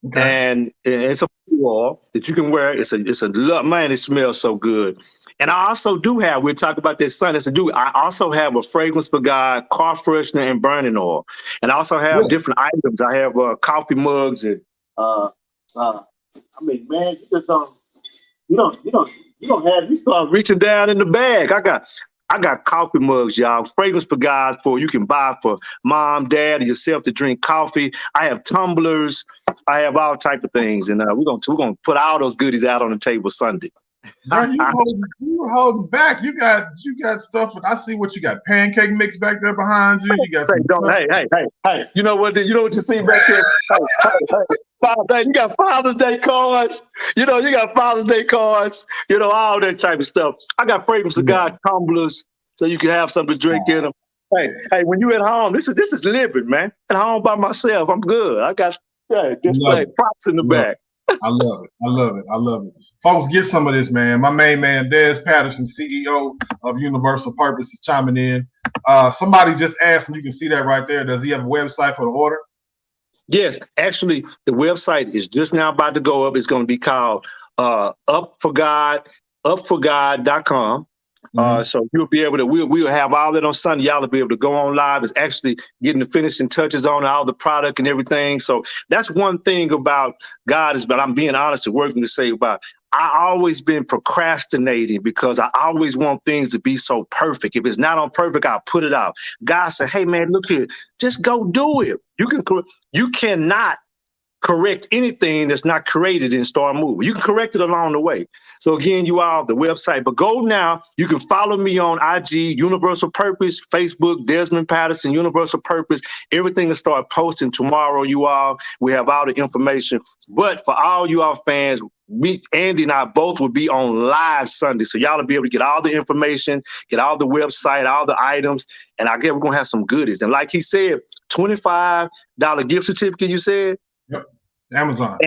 Okay. And it's a oil that you can wear. It's a man, it smells so good. And I also do have, we'll talk about this Sunday. I also have a fragrance for God, car freshener, and burning oil. And I also have different items. I have coffee mugs and man, you just you don't have, you start reaching down in the bag. I got coffee mugs, y'all. Fragrance for God you can buy for mom, dad, or yourself to drink coffee. I have tumblers. I have all type of things, and we're gonna put all those goodies out on the table Sunday. Bro, you were holding back. You got stuff. I see what you got. Pancake mix back there behind you. You got Say, some. don't, hey. You know what? You know what you see back there? Hey. Father's Day, you got Father's Day cards. You got Father's Day cards. All that type of stuff. I got fragrance cigar tumblers so you can have something to drink in them. Hey, when you at home, this is living, man. At home by myself, I'm good. I got display props in the back. I love it. I love it. I love it. Folks, get some of this, man. My main man, Des Patterson, CEO of Universal Purpose, is chiming in. Somebody just asked, and you can see that right there. Does he have a website for the order? Yes, actually, the website is just now about to go up. It's going to be called upforgod.com. So you'll be able to, we'll have all that on Sunday. Y'all will be able to go on live. It's actually getting the finishing touches on all the product and everything. So that's one thing about God but I'm being honest and working to say about, I always been procrastinating because I always want things to be so perfect. If it's not on perfect, I'll put it out. God said, hey man, look here, just go do it. You cannot correct anything that's not created in Star Movie. You can correct it along the way. So again, you all the website, but go now. You can follow me on IG, Universal Purpose, Facebook, Desmond Patterson, Universal Purpose. Everything will start posting tomorrow, you all. We have all the information. But for all you all fans, Andy and I both will be on live Sunday. So y'all will be able to get all the information, get all the website, all the items. And I guess we're going to have some goodies. And like he said, $25 gift certificate, you said? Yep. Amazon.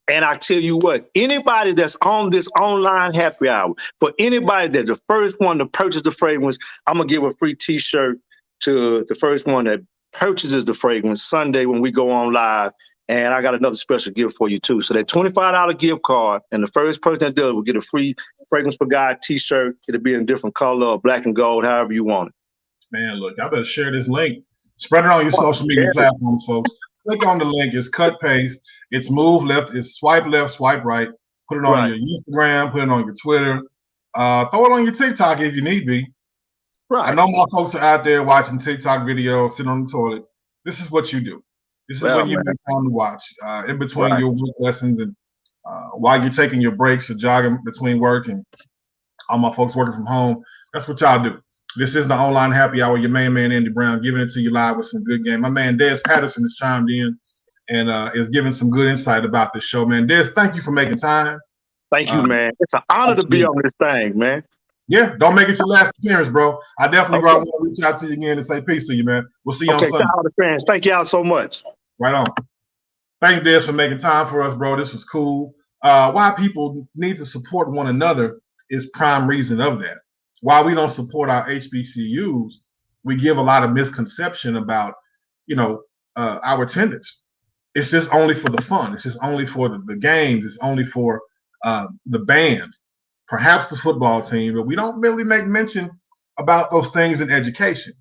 And I tell you what, anybody that's on this online happy hour, for anybody that the first one to purchase the fragrance, I'm going to give a free t-shirt to the first one that purchases the fragrance Sunday when we go on live. And I got another special gift for you too. So that $25 gift card and the first person that does will get a free Fragrance for God t-shirt. It'll be in a different color or black and gold, however you want it. Man, look, I better share this link. Spread it on your social media platforms, folks. Click on the link. It's cut, paste. It's move left. It's swipe left, swipe right. Put it on your Instagram. Put it on your Twitter. Throw it on your TikTok if you need be. Right. I know my folks are out there watching TikTok videos, sitting on the toilet. This is what you do. This is when you make time to watch in between your work lessons and while you're taking your breaks or jogging between work and all my folks working from home. That's what y'all do. This is the online happy hour. Your main man, Andy Brown, giving it to you live with some good game. My man, Des Patterson, has chimed in and is giving some good insight about this show, man. Des, thank you for making time. Thank you, man. It's an honor to be on this thing, man. Yeah, don't make it your last appearance, bro. I definitely want to reach out to you again and say peace to you, man. We'll see you on Sunday. Okay, all the fans. Thank y'all so much. Right on. Thanks, Des, for making time for us, bro. This was cool. Why people need to support one another is prime reason of that. Why we don't support our HBCUs, we give a lot of misconception about, our attendance. It's just only for the fun. It's just only for the games. It's only for the band, perhaps the football team, but we don't really make mention about those things in education.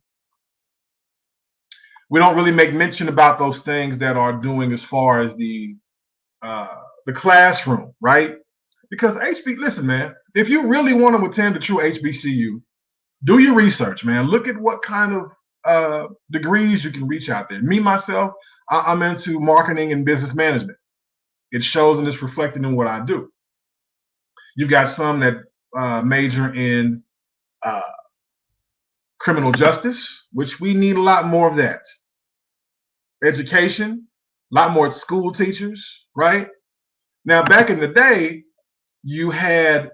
We don't really make mention about those things that are doing as far as the classroom, right? Because listen, man, if you really want to attend a true HBCU, do your research, man. Look at what kind of degrees you can reach out there. Me, myself, I'm into marketing and business management. It shows and it's reflected in what I do. You've got some that major in criminal justice, which we need a lot more of that. Education, a lot more school teachers, right? Now, back in the day, you had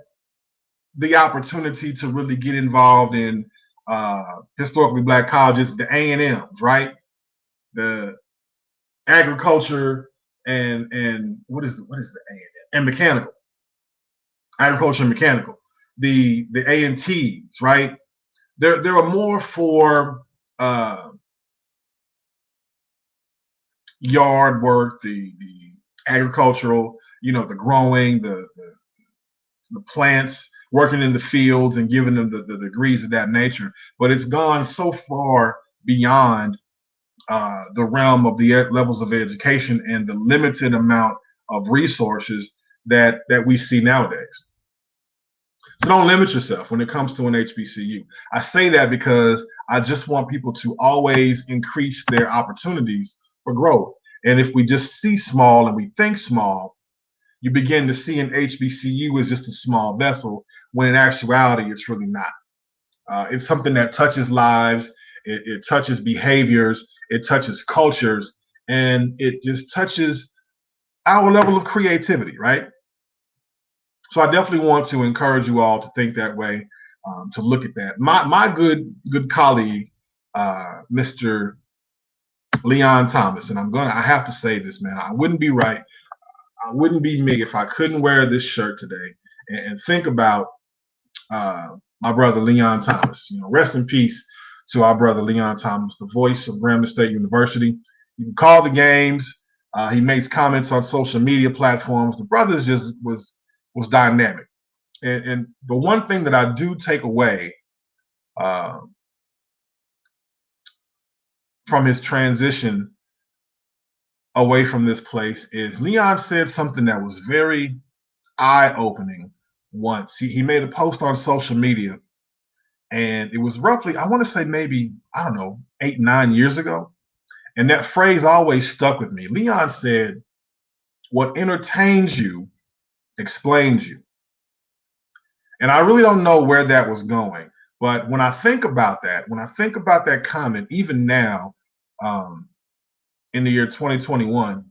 the opportunity to really get involved in historically Black colleges, the A&Ms, right? The agriculture and what is the A&M? And mechanical. Agriculture and mechanical. The A&Ts, right? There are more for yard work, the agricultural, the growing, the plants, working in the fields and giving them the degrees of that nature. But it's gone so far beyond the realm of the levels of education and the limited amount of resources that we see nowadays. So don't limit yourself when it comes to an HBCU. I say that because I just want people to always increase their opportunities for growth. And if we just see small and we think small, you begin to see an HBCU as just a small vessel, when in actuality, it's really not. It's something that touches lives, it touches behaviors, it touches cultures, and it just touches our level of creativity, right? So I definitely want to encourage you all to think that way, to look at that. My good colleague, Mr. Leon Thomas, and I have to say this, man. I wouldn't be right. I wouldn't be me if I couldn't wear this shirt today and think about my brother Leon Thomas. Rest in peace to our brother Leon Thomas, the voice of Grambling State University. You can call the games. He makes comments on social media platforms. The brother just was dynamic. And the one thing that I do take away uh, from his transition away from this place is Leon said something that was very eye-opening once. He made a post on social media, and it was roughly, I want to say maybe, I don't know, 8, 9 years ago. And that phrase always stuck with me. Leon said, "What entertains you explains you." And I really don't know where that was going. But when I think about that comment, even now, um, in the year 2021,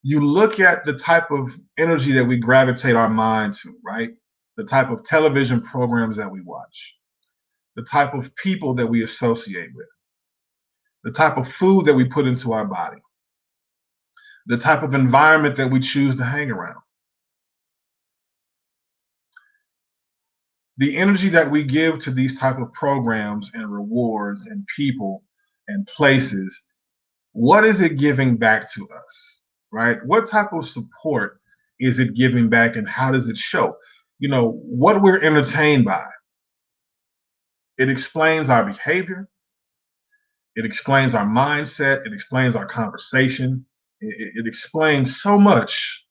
you look at the type of energy that we gravitate our mind to, right? The type of television programs that we watch, the type of people that we associate with, the type of food that we put into our body, the type of environment that we choose to hang around. The energy that we give to these type of programs and rewards and people and places, what is it giving back to us, right? What type of support is it giving back, and how does it show? What we're entertained by, it explains our behavior, it explains our mindset, it explains our conversation, it explains so much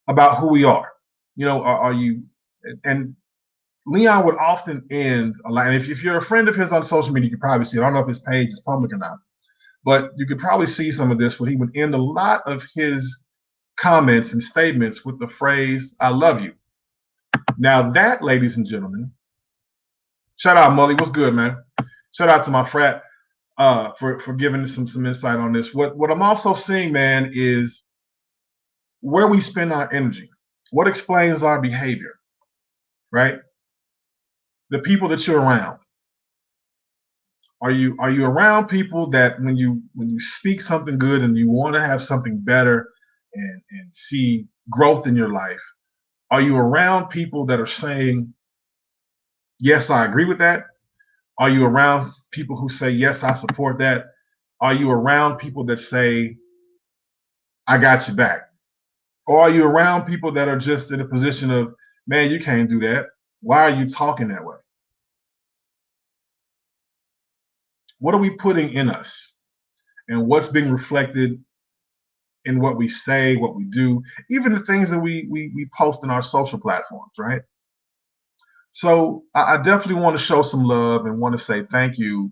about who we are. Are you, and Leon would often end a lot. And if you're a friend of his on social media, you could probably see it. I don't know if his page is public or not, but you could probably see some of this where he would end a lot of his comments and statements with the phrase, "I love you." Now that, ladies and gentlemen, shout out Mully, what's good, man? Shout out to my frat for giving us some insight on this. What I'm also seeing, man, is where we spend our energy. What explains our behavior, right? The people that you're around. Are you around people that when you speak something good and you want to have something better and see growth in your life, are you around people that are saying, "Yes, I agree with that"? Are you around people who say, "Yes, I support that"? Are you around people that say, "I got your back"? Or are you around people that are just in a position of, "Man, you can't do that. Why are you talking that way?" What are we putting in us? And what's being reflected in what we say, what we do, even the things that we post in our social platforms, right? So I definitely want to show some love and want to say thank you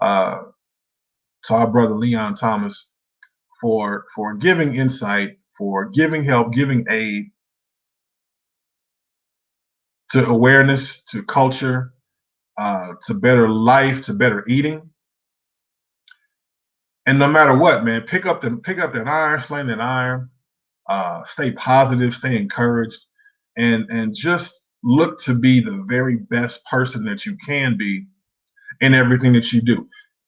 uh, to our brother Leon Thomas for giving insight, for giving help, giving aid to awareness, to culture, to better life, to better eating. And no matter what, man, pick up that iron, sling that iron, stay positive, stay encouraged, and just look to be the very best person that you can be in everything that you do.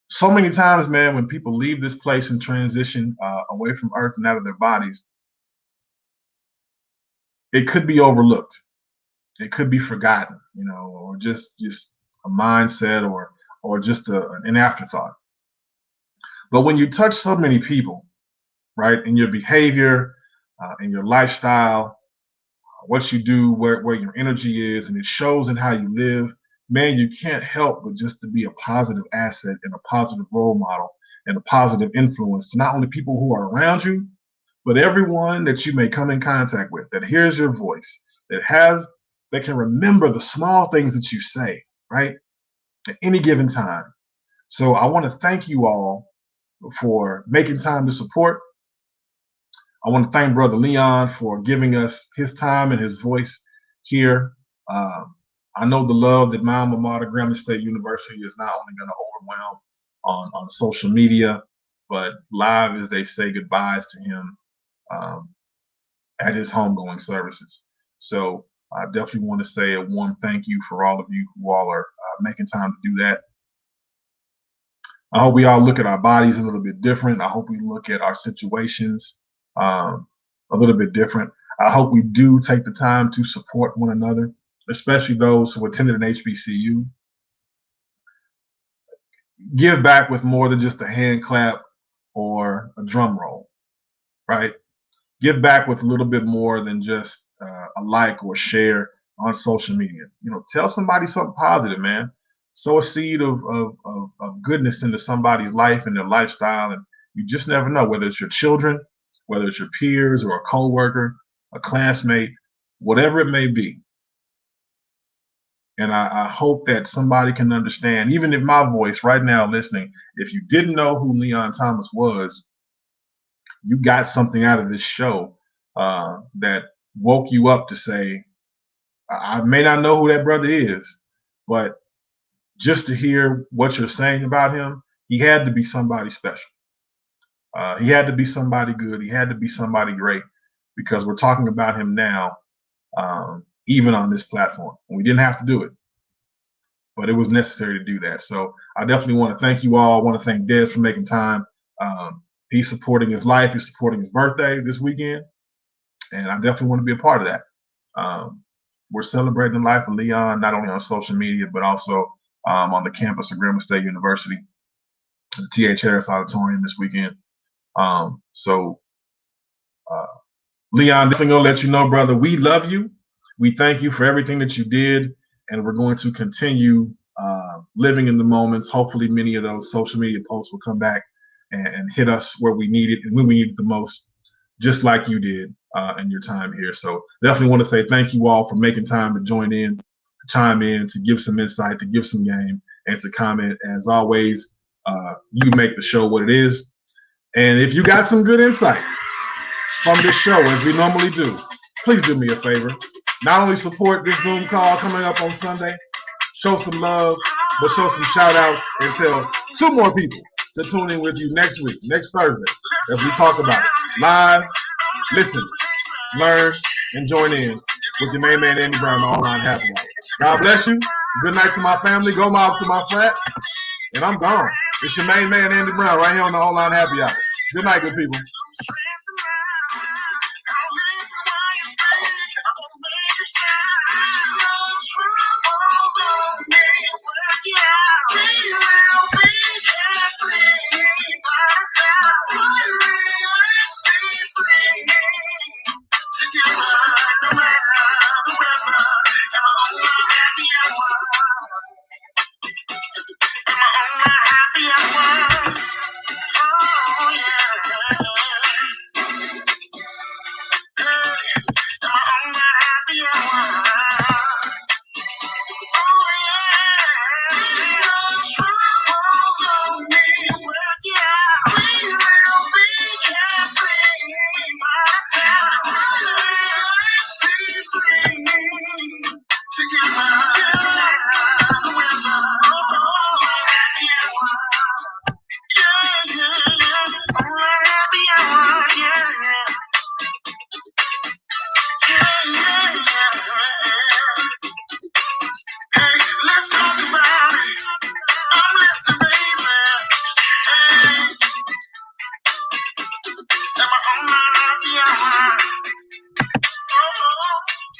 So many times, man, when people leave this place and transition away from earth and out of their bodies, it could be overlooked. It could be forgotten, or just a mindset or just an afterthought. But when you touch so many people, right, in your behavior, in your lifestyle, what you do, where your energy is, and it shows in how you live, man, you can't help but just to be a positive asset and a positive role model and a positive influence to not only people who are around you, but everyone that you may come in contact with that hears your voice, that can remember the small things that you say, right, at any given time. So I want to thank you all for making time to support. I want to thank Brother Leon for giving us his time and his voice here. I know the love that my alma mater, Grambling State University, is not only going to overwhelm on social media, but live as they say goodbyes to him at his homegoing services. So I definitely want to say a warm thank you for all of you who all are making time to do that. I hope we all look at our bodies a little bit different. I hope we look at our situations a little bit different. I hope we do take the time to support one another, especially those who attended an HBCU. Give back with more than just a hand clap or a drum roll, right? Give back with a little bit more than just a like or share on social media. Tell somebody something positive, man. Sow a seed of goodness into somebody's life and their lifestyle, and you just never know, whether it's your children, whether it's your peers or a coworker, a classmate, whatever it may be. And I hope that somebody can understand, even if my voice right now listening, if you didn't know who Leon Thomas was, you got something out of this show that woke you up to say, I may not know who that brother is, but just to hear what you're saying about him, he had to be somebody special. He had to be somebody good. He had to be somebody great, because we're talking about him now, even on this platform. We didn't have to do it, but it was necessary to do that. So I definitely want to thank you all. I want to thank Des for making time. He's supporting his life. He's supporting his birthday this weekend, and I definitely want to be a part of that. We're celebrating the life of Leon, not only on social media, but also on the campus of Grambling State University, the T.H. Harris Auditorium this weekend. Leon, definitely going to let you know, brother, we love you. We thank you for everything that you did, and we're going to continue living in the moments. Hopefully many of those social media posts will come back and hit us where we need it and when we need it the most, just like you did in your time here. So definitely want to say thank you all for making time to join in, to chime in, to give some insight, to give some game, and to comment. As always, you make the show what it is. And if you got some good insight from this show, as we normally do, please do me a favor. Not only support this Zoom call coming up on Sunday, show some love, but show some shout outs and tell 2 more people to tune in with you next week, next Thursday, as we talk about it. Live, listen, learn, and join in with your main man, Andy Brown, the Online Happy Hour. God bless you. Good night to my family. Go mob to my flat. And I'm gone. It's your main man, Andy Brown, right here on the Online Happy Hour. Good night, good people.